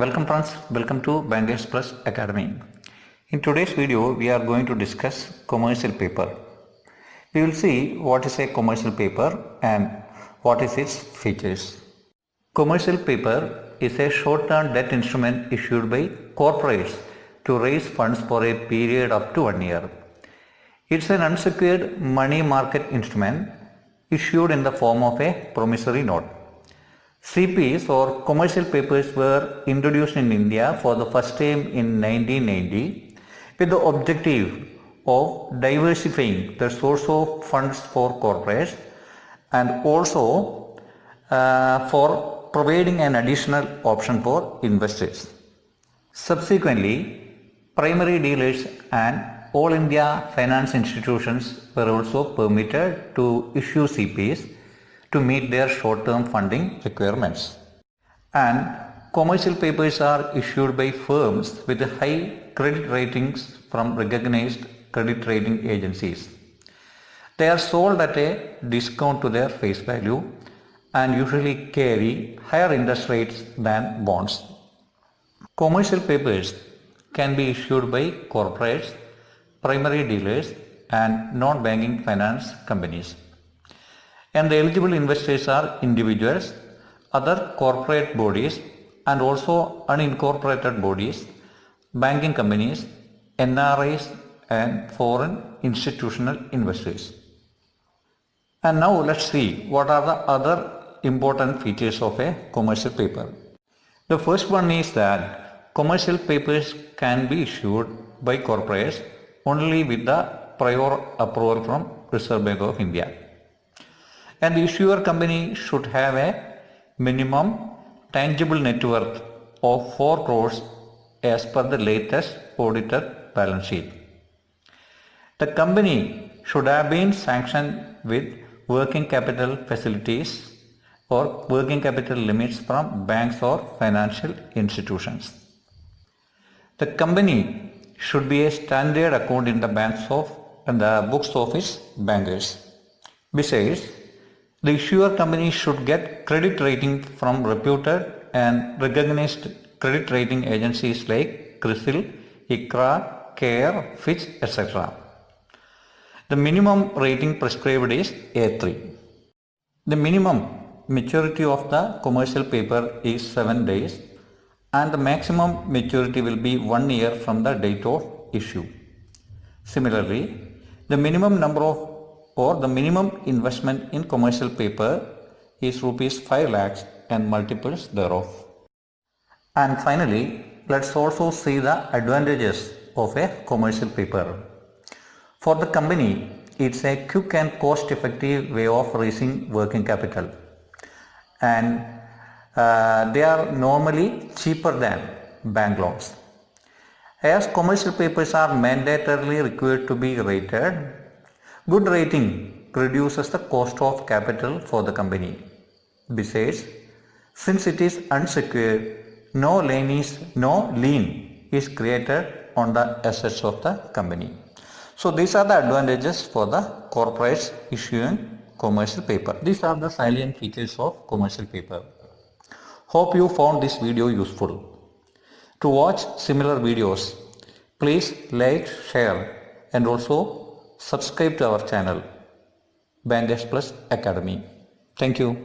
Welcome friends, welcome to Bankers Plus Academy. In today's video, we are going to discuss commercial paper. We will see what is a commercial paper and what is its features. Commercial paper is a short-term debt instrument issued by corporates to raise funds for a period up to 1 year. It's an unsecured money market instrument issued in the form of a promissory note. CPs or commercial papers were introduced in India for the first time in 1990 with the objective of diversifying the source of funds for corporates and also for providing an additional option for investors. Subsequently, primary dealers and all India finance institutions were also permitted to issue CPs to meet their short-term funding requirements. And commercial papers are issued by firms with high credit ratings from recognized credit rating agencies. They are sold at a discount to their face value and usually carry higher interest rates than bonds. Commercial papers can be issued by corporates, primary dealers and non-banking finance companies. And the eligible investors are individuals, other corporate bodies and also unincorporated bodies, banking companies, NRIs and foreign institutional investors. And now let's see what are the other important features of a commercial paper. The first one is that commercial papers can be issued by corporates only with the prior approval from Reserve Bank of India. And the issuer company should have a minimum tangible net worth of 4 crores as per the latest audited balance sheet. The company should have been sanctioned with working capital facilities or working capital limits from banks or financial institutions. The company should be a standard account in the books of its bankers. Besides, the issuer company should get credit rating from reputed and recognized credit rating agencies like CRISIL, ICRA, CARE, Fitch, etc. The minimum rating prescribed is A3. The minimum maturity of the commercial paper is 7 days and the maximum maturity will be 1 year from the date of issue. Similarly, the minimum investment in commercial paper is rupees 5 lakhs and multiples thereof. And finally, let's also see the advantages of a commercial paper. For the company, it's a quick and cost-effective way of raising working capital. And they are normally cheaper than bank loans. As commercial papers are mandatorily required to be rated, good rating reduces the cost of capital for the company. Besides, since it is unsecured, no lien is created on the assets of the company. So these are the advantages for the corporates issuing commercial paper. These are the salient features of commercial paper. Hope you found this video useful. To watch similar videos, please like, share and also subscribe to our channel Bankers Plus Academy. Thank you.